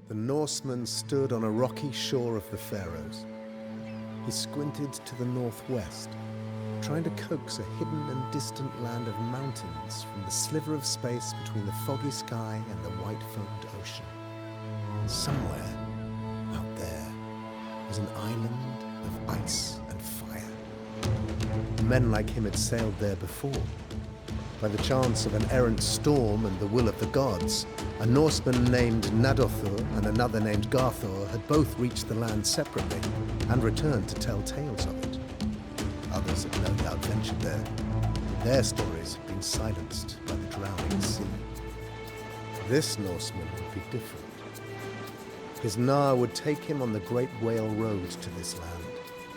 The Norseman stood on a rocky shore of the Faroes. He squinted to the northwest, trying to coax a hidden and distant land of mountains from the sliver of space between the foggy sky and the white-foamed ocean. Somewhere out there was an island of ice and fire. Men like him had sailed there before. By the chance of an errant storm and the will of the gods, a Norseman named Nadothur and another named Garthor had both reached the land separately and returned to tell tales of it. Others had no doubt ventured there. Their stories had been silenced by the drowning sea. This Norseman would be different. His Gnar would take him on the Great Whale Road to this land,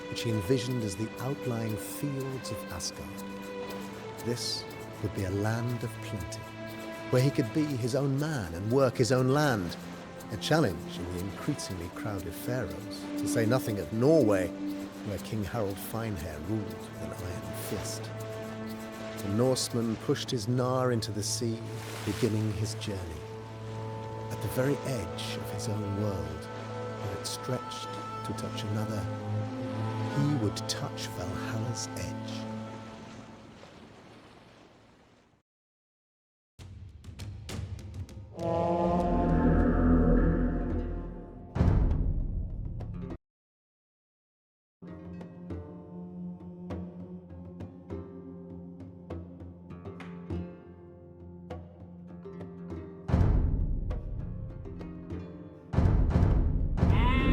which he envisioned as the outlying fields of Asgard. This would be a land of plenty, where he could be his own man and work his own land, a challenge in the increasingly crowded Faroes, to say nothing of Norway, where King Harald Finehair ruled with an iron fist. The Norseman pushed his Gnar into the sea, beginning his journey. At the very edge of his own world, where it stretched to touch another, he would touch Valhalla's edge.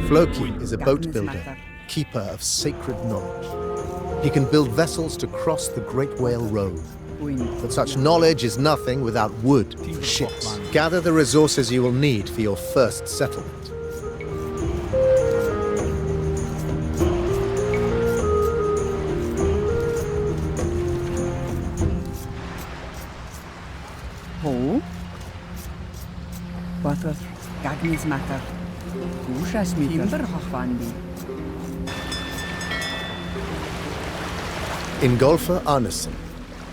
Floki is a boat builder, keeper of sacred knowledge. He can build vessels to cross the Great Whale Road. But such knowledge is nothing without wood for ships. Gather the resources you will need for your first settlement. Ingolfur Arnason,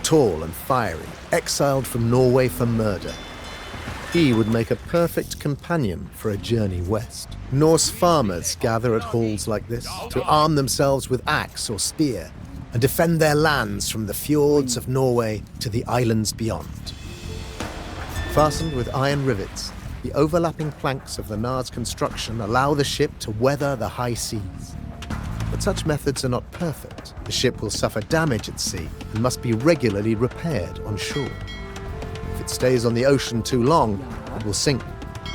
tall and fiery, exiled from Norway for murder. He would make a perfect companion for a journey west. Norse farmers gather at halls like this to arm themselves with axe or spear and defend their lands from the fjords of Norway to the islands beyond. Fastened with iron rivets, the overlapping planks of the Gnar's construction allow the ship to weather the high seas. But such methods are not perfect. The ship will suffer damage at sea and must be regularly repaired on shore. If it stays on the ocean too long, it will sink,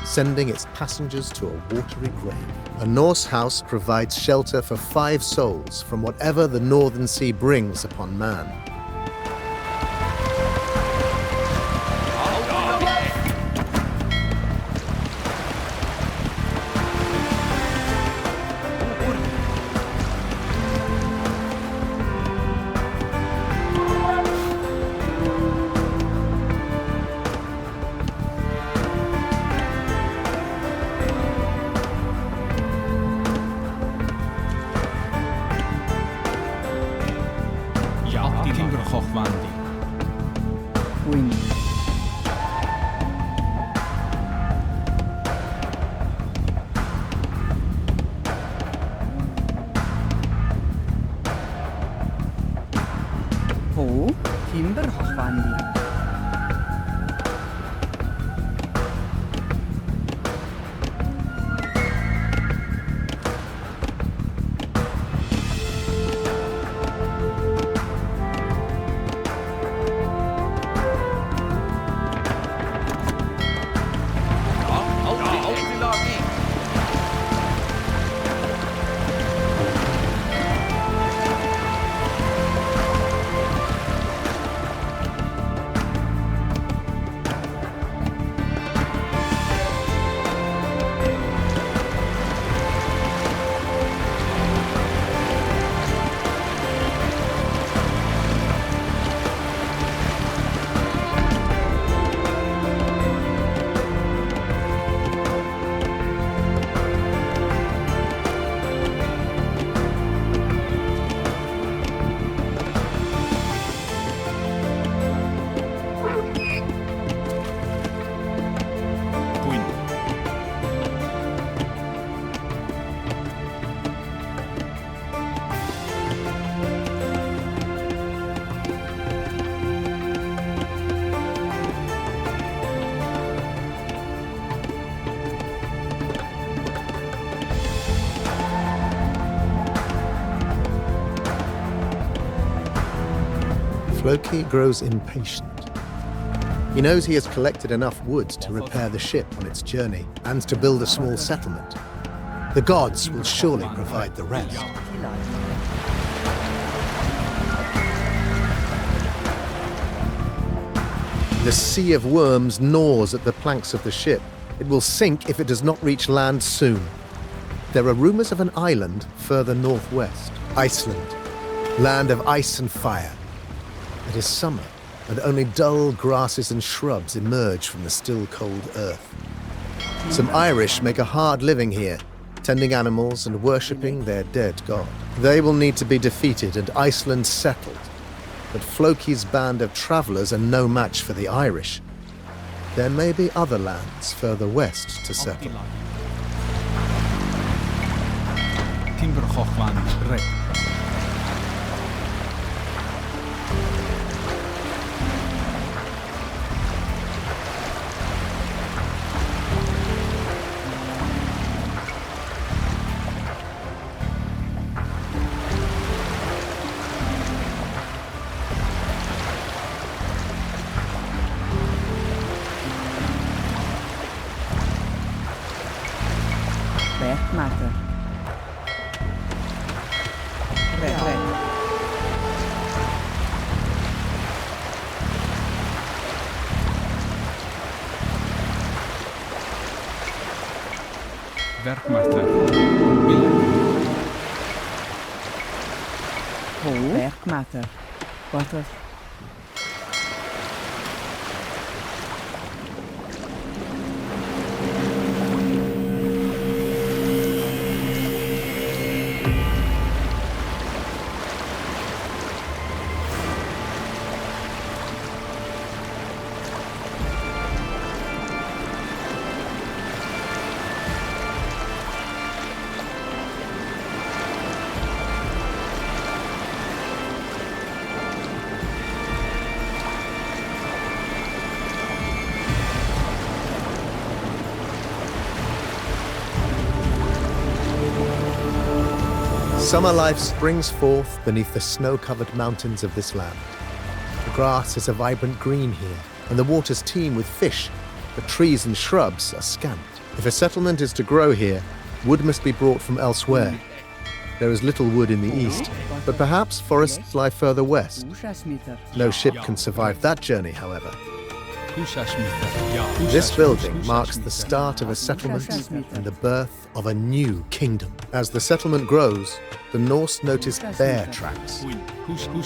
sending its passengers to a watery grave. A Norse house provides shelter for 5 souls from whatever the northern sea brings upon man. Floki grows impatient. He knows he has collected enough wood to repair the ship on its journey and to build a small settlement. The gods will surely provide the rest. The sea of worms gnaws at the planks of the ship. It will sink if it does not reach land soon. There are rumors of an island further northwest, Iceland, land of ice and fire. It is summer, and only dull grasses and shrubs emerge from the still cold earth. Some Irish make a hard living here, tending animals and worshipping their dead god. They will need to be defeated and Iceland settled. But Floki's band of travelers are no match for the Irish. There may be other lands further west to settle. Werkmaster. Werkmaster. Wat was? Summer life springs forth beneath the snow-covered mountains of this land. The grass is a vibrant green here, and the waters teem with fish, but trees and shrubs are scant. If a settlement is to grow here, wood must be brought from elsewhere. There is little wood in the east, but perhaps forests lie further west. No ship can survive that journey, however. This building marks the start of a settlement and the birth of a new kingdom. As the settlement grows, the Norse noticed bear tracks.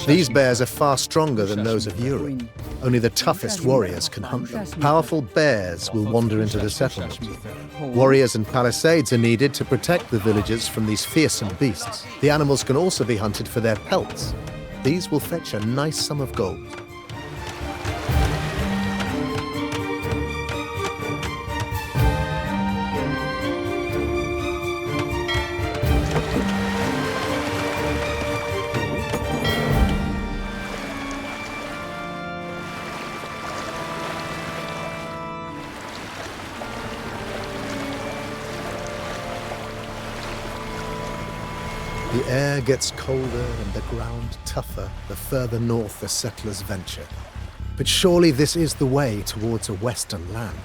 These bears are far stronger than those of Europe. Only the toughest warriors can hunt them. Powerful bears will wander into the settlement. Warriors and palisades are needed to protect the villagers from these fearsome beasts. The animals can also be hunted for their pelts. These will fetch a nice sum of gold. The air gets colder and the ground tougher the further north the settlers venture. But surely this is the way towards a western land.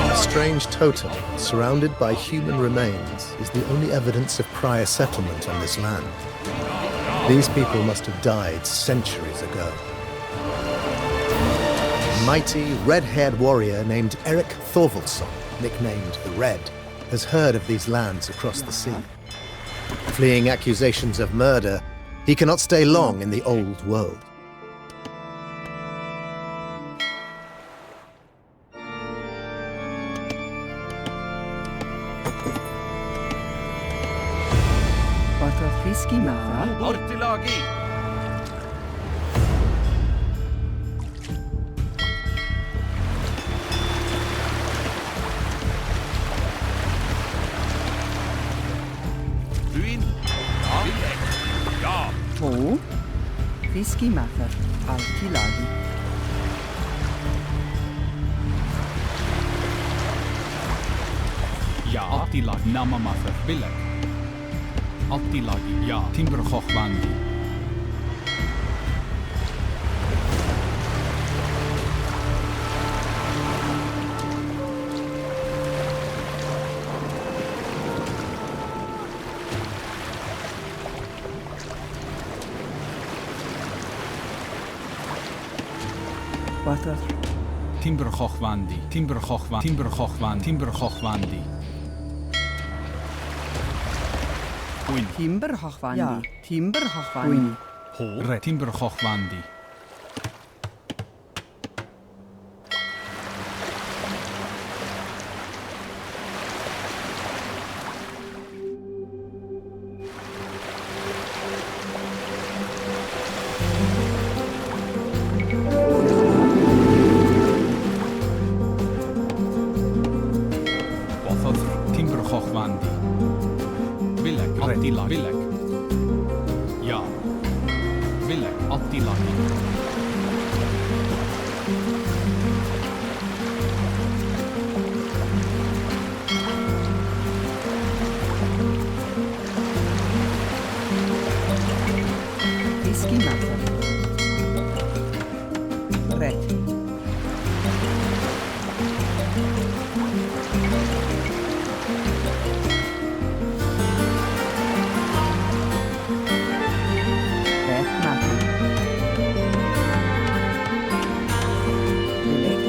A strange totem, surrounded by human remains, is the only evidence of prior settlement on this land. These people must have died centuries ago. A mighty, red-haired warrior named Eric Thorvaldsson, nicknamed the Red, has heard of these lands across the sea. Fleeing accusations of murder, he cannot stay long in the old world. Whisky Mather, alti laghi. Ja, Attilag, Namamather, Bilek. Attilagi, ja, Timbergochwandi. Water. Timbergochwandi, Timbergochwandi. Win. Timberhochwandi. Ja. Timberhochwandi. Ho, Timbergochwandi. Timbergochwandi. Bilek, Attilagi. Bilek. Ja. Bilek, Attilagi. Whisky Mather. Red. Red Mather. Bilek.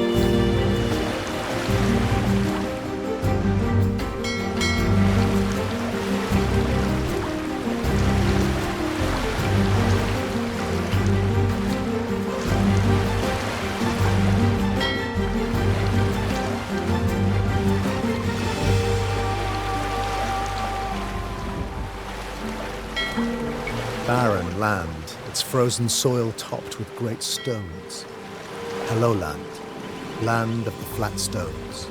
Barren land, its frozen soil topped with great stones. Hello land, land of the flat stones.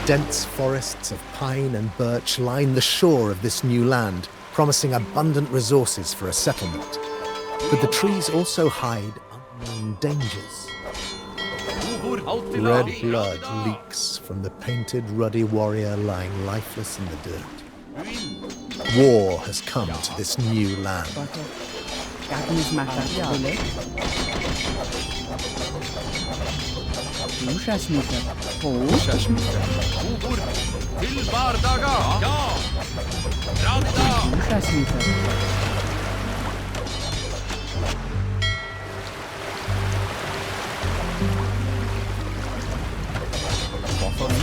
Dense forests of pine and birch line the shore of this new land, promising abundant resources for a settlement. But the trees also hide unknown dangers. Red blood leaks from the painted ruddy warrior lying lifeless in the dirt. War has come to this new land. Water. Gagnis Mather. Bilek. Ushasmither. Ho. Til bardaga! Ja! Radda! Ushasmither.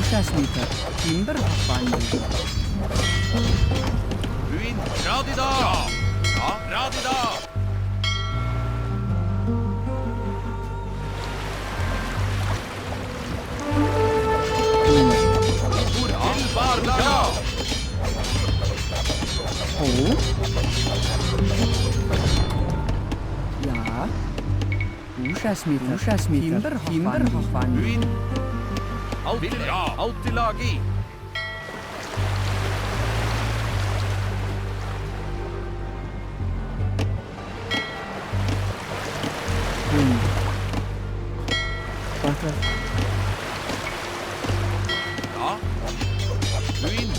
Ushasmither. Timberhochwandi. Ruin! Radida! Ja, radida! Til bardaga! Ho. Ja. Ushasmither. Timberhochwandi. Ruin! Altillagi! Water. Ja. Ruin!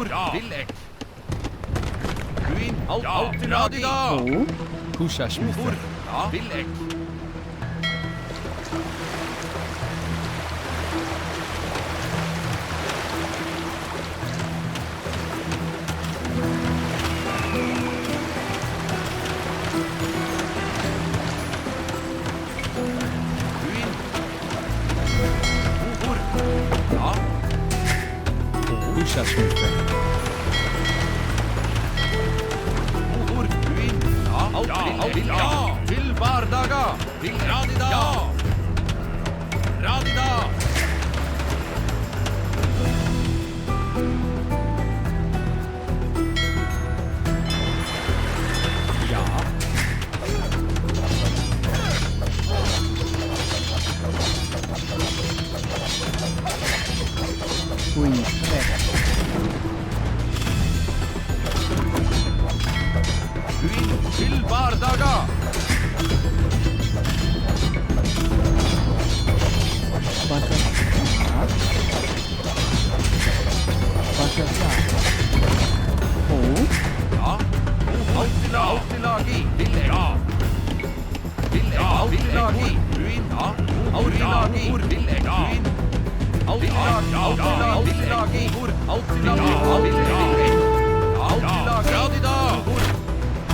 Ja. Bilek! Ruin! Radida. O. Húsas mither. Ja, Villek. Ruin. Ubur. Ja, Húsas mither. Ubur. Ruin. Ja, Til Bardaga. Radida. Ja. Radida. Ja. Queen. Red. Ruin. Til Bardaga. Butter. Ja. Butter. Ja. O. Ja. Altilagi. Villek. Ja. Villek. Altilagi. Ruin. Ja. Altilagi. Villek. Ruin. Altilagi. Altilagi. Radida.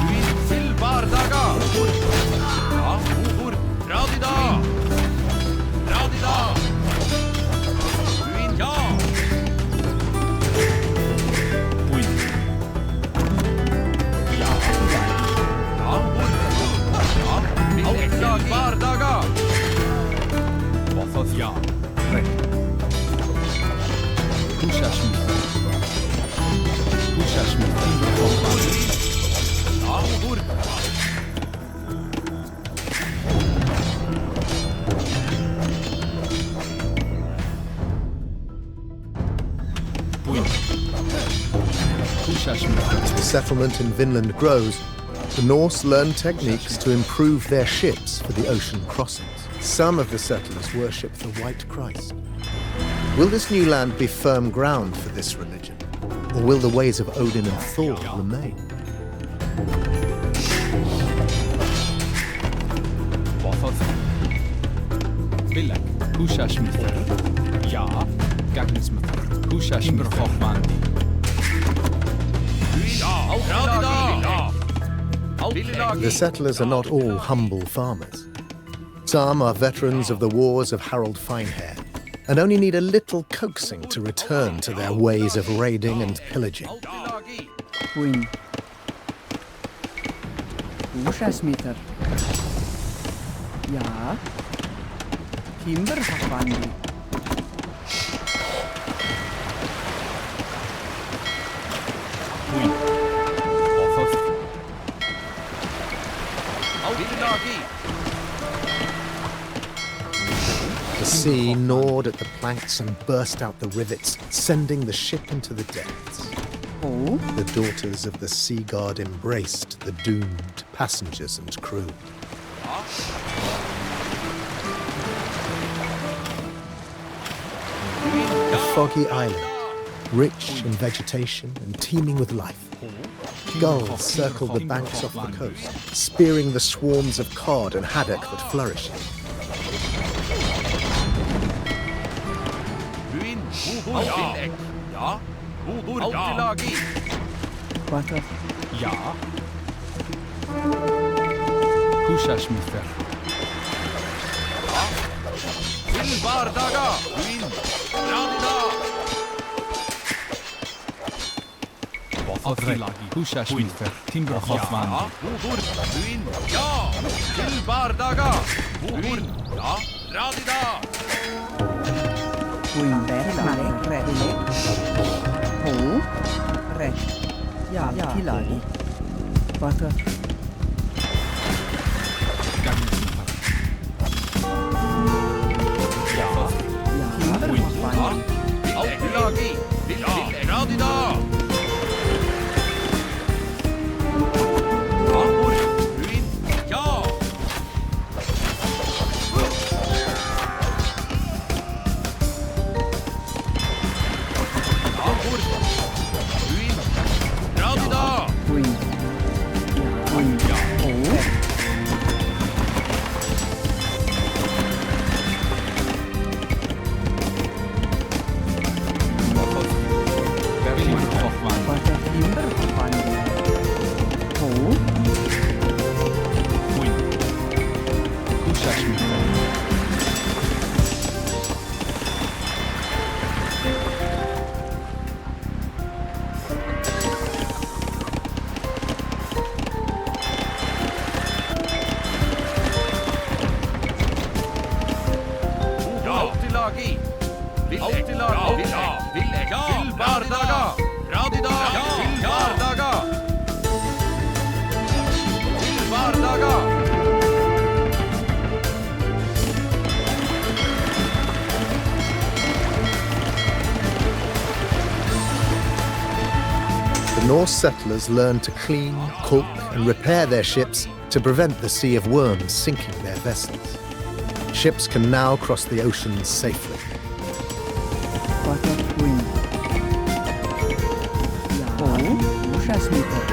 Ruin. Til Bardaga. Ja. Radida. Radida. Ruin. Ja. Uin. Ja. Ja. Villek. Til Bardaga. Vathas. Ja. Red. Húsas mither. Húsas mither. Timber Hochwandi. Ja. Uin. Húsas mither. As the settlement in Vinland grows, the Norse learn techniques to improve their ships for the ocean crossings. Some of the settlers worship the White Christ. Will this new land be firm ground for this religion? Or will the ways of Odin and Thor remain? Vathas. Villek. Húsas mither. Ja. Gagnis mither. Húsas Timber Hochwandi. The settlers are not all humble farmers. Some are veterans of the wars of Harold Finehair, and only need a little coaxing to return to their ways of raiding and pillaging. Queen. Húsasmitter. Ja. Timber Hochwandi. Uin. Vathas. The sea gnawed at the planks and burst out the rivets, sending the ship into the depths. Oh. The daughters of the sea god embraced the doomed passengers and crew. A foggy island, rich in vegetation and teeming with life. Gulls circled the banks off the coast, spearing the swarms of cod and haddock that flourish here. Butter. Ja. Húsas mither. Altilagi. Húsas mither. Timber Hochwandi. Queen. Red. Oh. Red. Ja. Tilagi. Butter. Gagnis mither. Ja. Timber Uin. Hochwandi. Queen. Alltid-lagi. Alltid-lagi. Til bardaga. Radida. Til bardaga. Til bardaga. The Norse settlers learned to clean, cook, and repair their ships to prevent the Sea of Worms sinking their vessels. Ships can now cross the oceans safely. Water wind. Oh, Ushasmeter.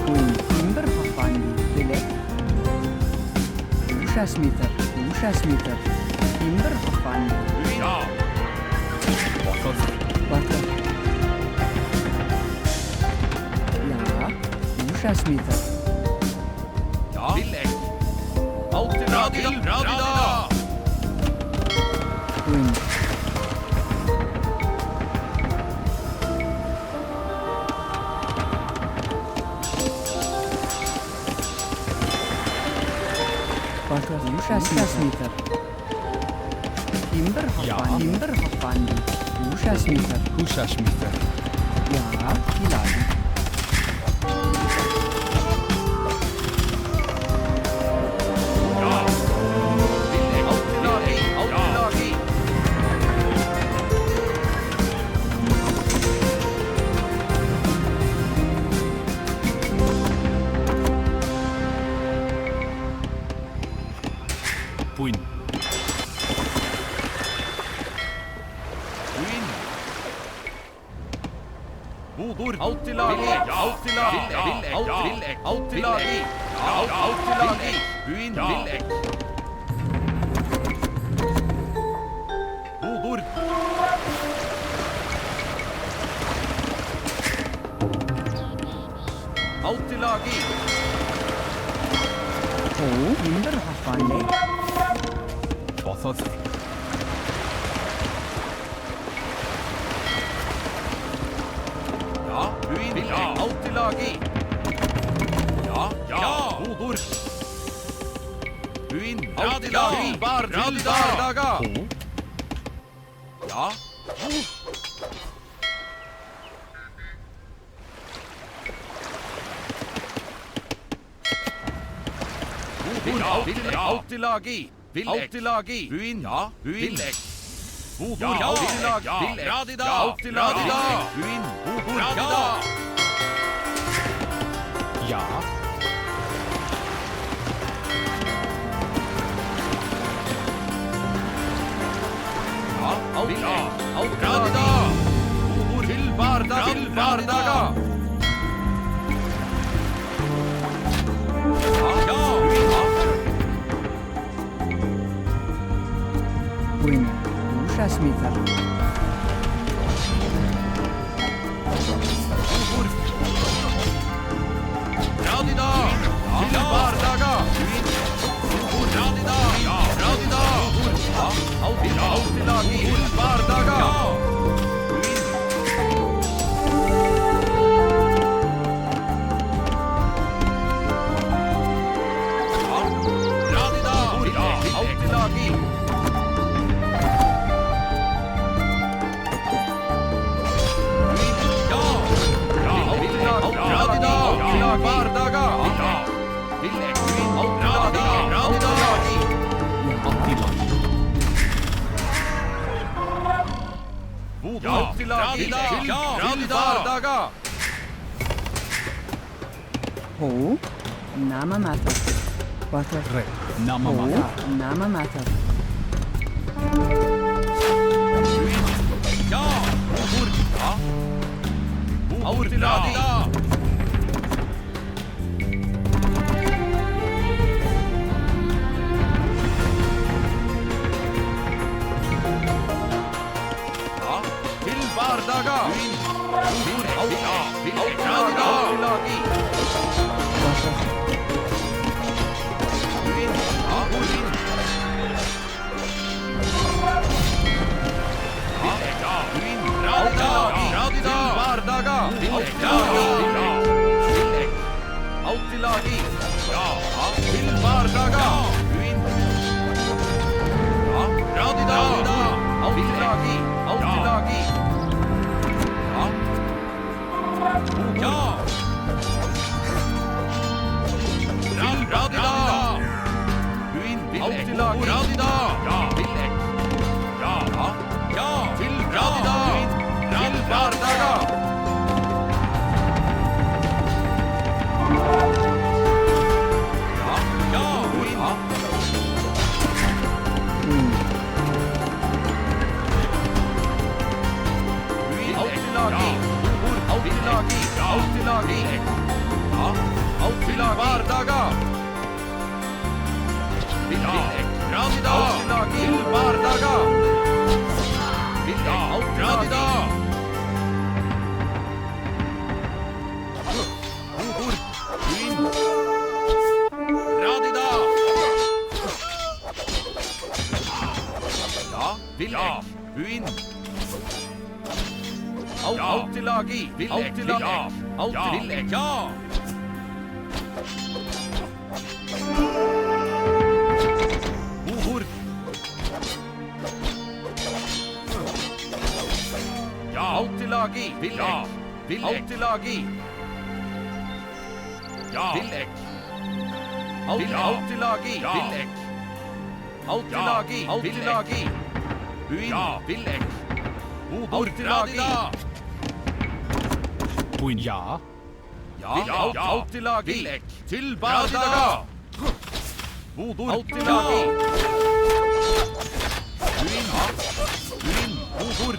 Wind. Timber Hafandi. Bilek. Ushasmeter. Timber Hafandi. Water. Ushasmeter. Bilek. Radida. Wind. Water. Ushasmeter. Timber Hafandi. Ushasmeter. Húsasmiffer. Ja, Kiladi. Alltid-lagi. Puin. Bodor. Alltid-lagi. Alltid-lagi. Buin. Bilek. Bodor. Alltid-lagi. Oh, Timber Hafandi. Bothod. Buin. Alltid-lagi. Bodor. Buin. Alltid-lagi. Bardaga. Ja. Alltid-lagi. Alltid-lagi. Buin. Bilek. Bodor. Alltid-lagi. Radida. Alltid-lagi. Buin. Bodor. Radida. Ja. Radida. Bodor. Til bardaga. Wind. Ushasmeter. Radida. Til bardaga. Radida. Alltid-lagi. Til bardaga. Radida. Alltid-lagi. Radida. Til bardaga. Bilek. Radida. Alltid-lagi. Til bardaga. Oh, Namamata. Water. Re. Namamata. Oh, Namamata. Alltid-lagi. Til bardaga. Alltid-lagi. Water. Radida. Bardaga. Alltid-lagi. Til bardaga. Radida. Ja. Buin. Autilagi. Autilagi. Autilagi. Ja. Uhur. Ja. Autilagi. Ja. Autilagi. Ja. Vilek. Autilagi. Vilek. Autilagi. Autilagi. Buin. Vilek. Autilagi. Buin. Ja. Autilagi. Vilek. Til bardaga. Vodur. Autilagi. Buin. Buin. Vodur.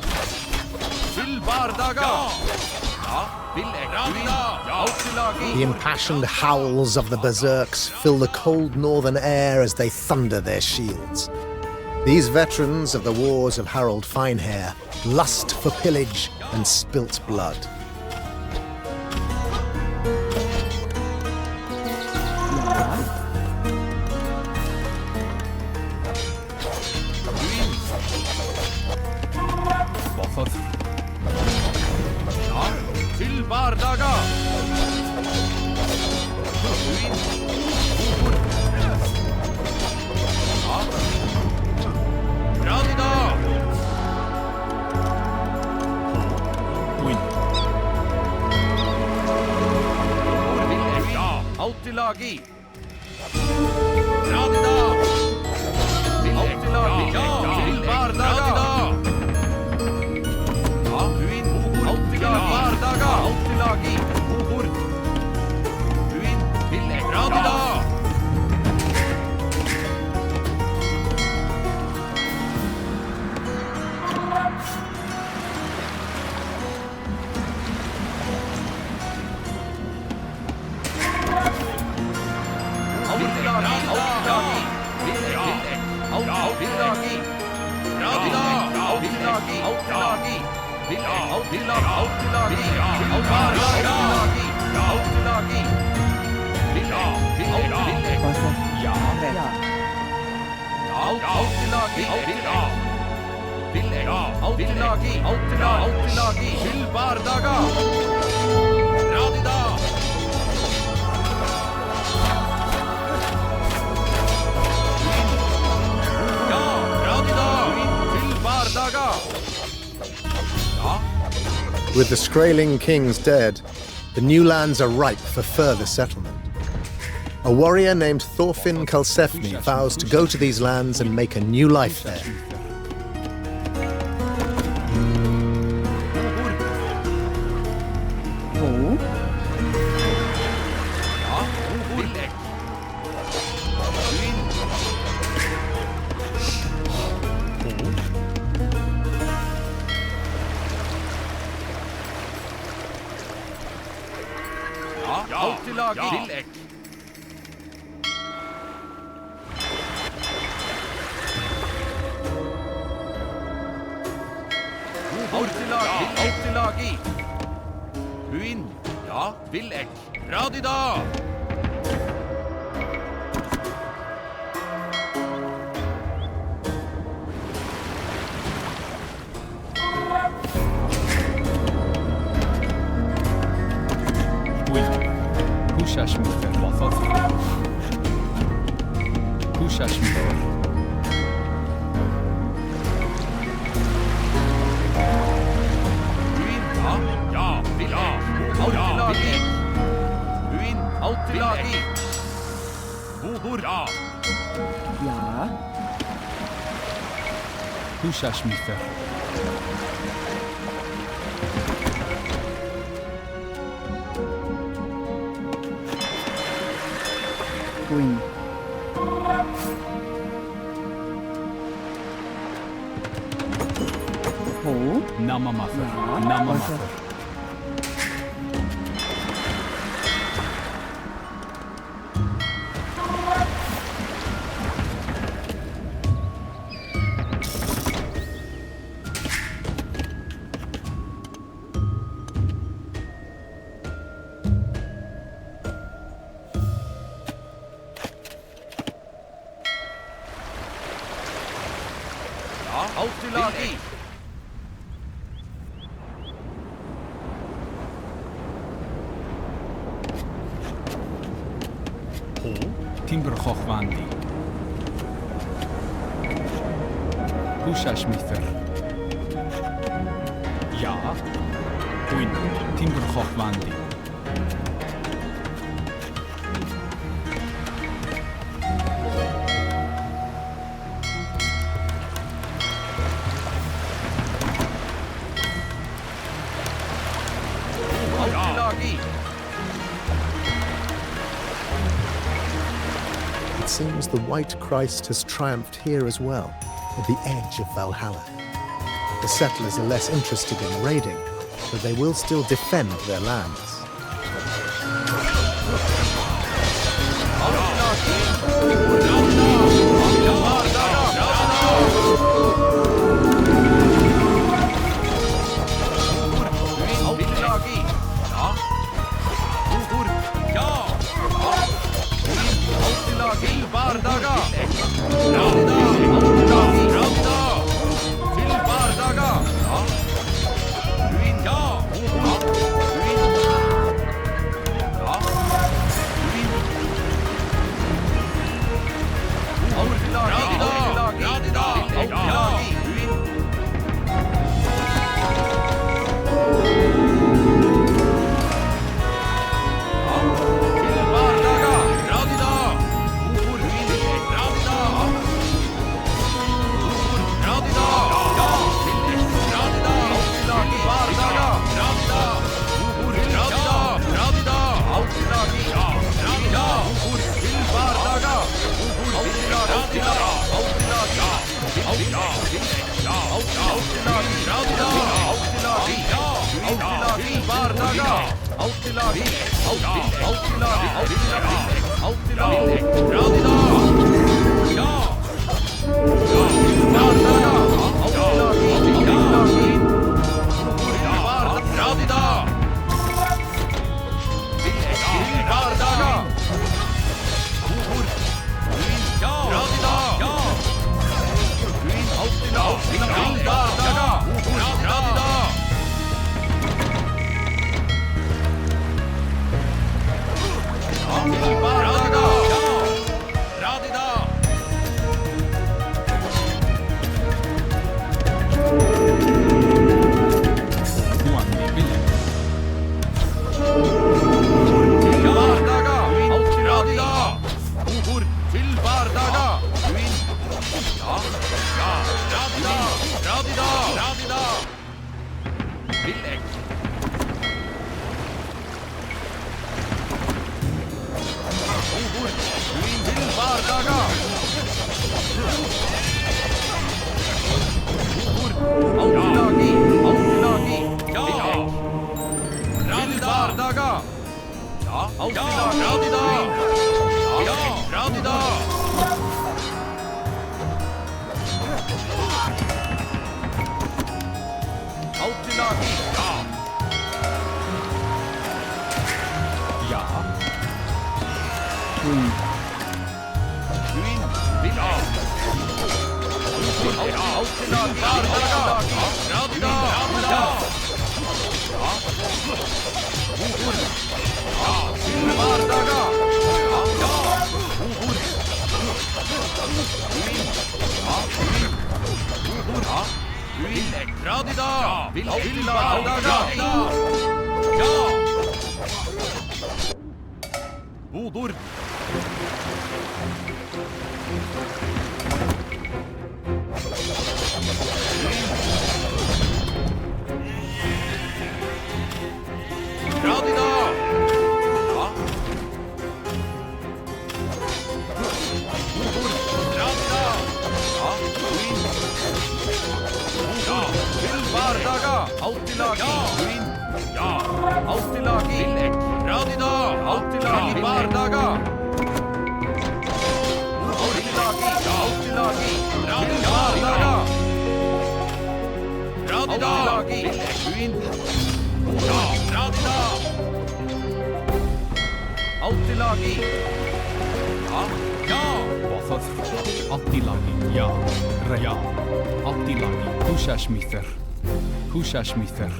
Til bardaga. The impassioned howls of the berserks fill the cold northern air as they thunder their shields. These veterans of the wars of Harold Finehair lust for pillage and spilt blood. Bothos. Til bardaga. Radida. Buin. Autilagi. Radida. Autilagi. Til bardaga. Bardaga. Autilagi. Uhur. Buin. Vilek. Radida. Autilagi. Autilagi. Vilek. Autilagi. Radida. Autilagi. Autilagi. Autilagi. Autilagi. Autilagi. Autilagi. Vilek. Bothos. Ja. Ja. Autilagi. Vilek. Autilagi. Autilagi. Til bardaga. Radida. Ja, radida. Til bardaga. With the Skraeling kings dead, the new lands are ripe for further settlement. A warrior named Thorfinn Karlsefni vows to go to these lands and make a new life there. Ho. Vilek. Autilagi. Vilek. Autilagi. Autilagi. Buin. Ja, Vilek. Radida. Buin. Pushashmifer. Bothos. Pushashmifer. Buin. Ja. Vilek. Autilagi. Buin. Autilagi. Vodur. Ja. Ja. Pushashmifer. Buin. Ho. Namamafer. Ja. Namamafer. Bothos. Ja, Autilagi. Timber Khokhvandi. Pushashmither. Ja. Queen. Timber Khokhvandi. Autilagi. It seems the White Christ has triumphed here as well, at the edge of Valhalla. The settlers are less interested in raiding, but they will still defend their lands. Ja. Bothod. Abtilagi. Ja. Ja. Abtilagi. Hushashmither. Hushashmither.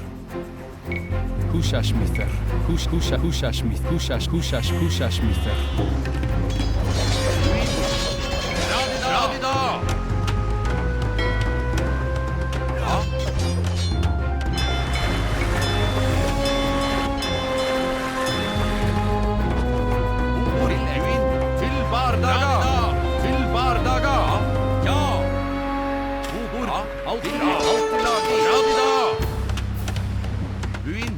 Hushashmither. Hushashmither. Hushashmither. Radida. Ja. Urin. Til bardaga. Til bardaga. Ja. Ubur. Altilagi. Radida. Uin.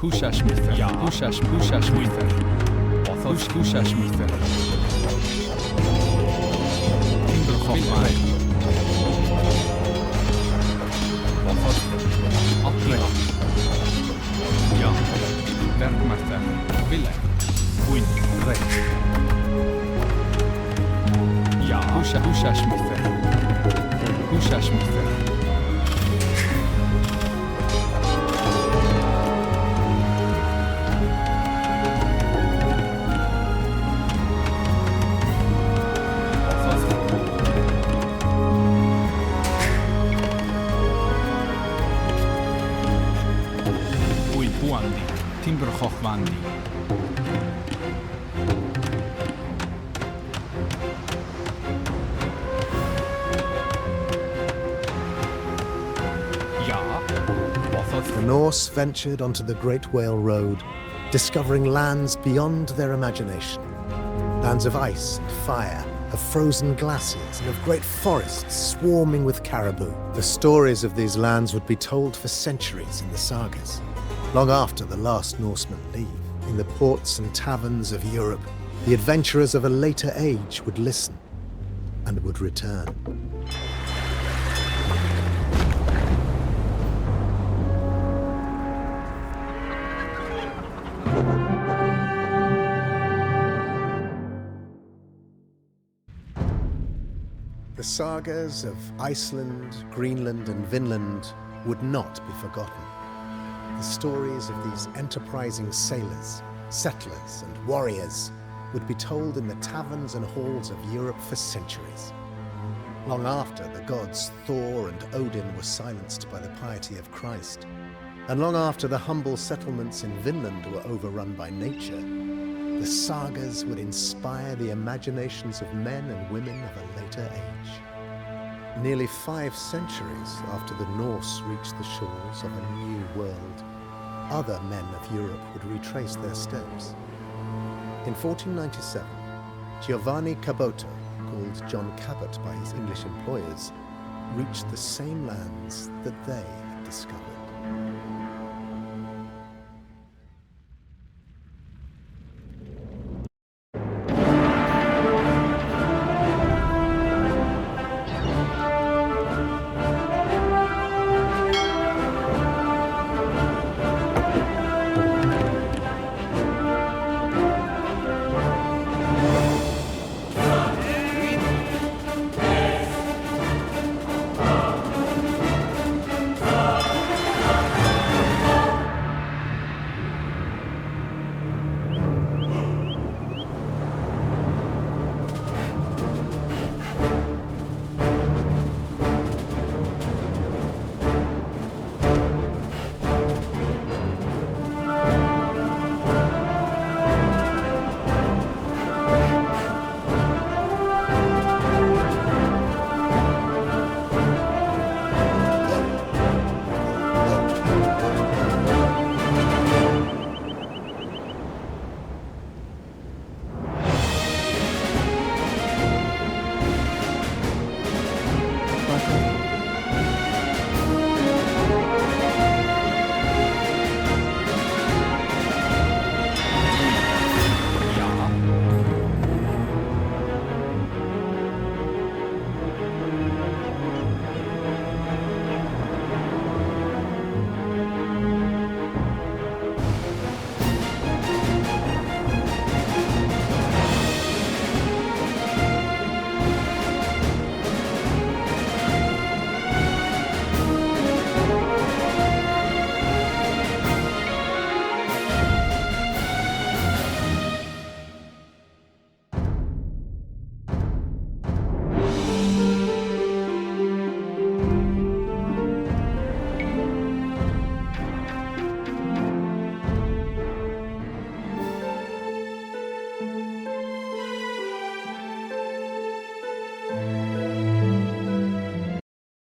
Hushashmither. Ja. Hushashmither. Bothod. Hushashmither. Timberhoffman. Bothod. Abtilagi. Ja. Verkmarter. Ville. Quinn. Rätt. Ja. Hushashmither. Hushashmither. Timberhoffmandi. Ja. Bothod. The Norse ventured onto the Great Whale Road, discovering lands beyond their imagination. Lands of ice and fire, of frozen glaciers, and of great forests swarming with caribou. The stories of these lands would be told for centuries in the sagas. Long after the last Norsemen leave, in the ports and taverns of Europe, the adventurers of a later age would listen and would return. The sagas of Iceland, Greenland, and Vinland would not be forgotten. The stories of these enterprising sailors, settlers, and warriors would be told in the taverns and halls of Europe for centuries. Long after the gods Thor and Odin were silenced by the piety of Christ, and long after the humble settlements in Vinland were overrun by nature, the sagas would inspire the imaginations of men and women of a later age. Nearly 5 centuries after the Norse reached the shores of a new world, other men of Europe would retrace their steps. In 1497, Giovanni Caboto, called John Cabot by his English employers, reached the same lands that they had discovered.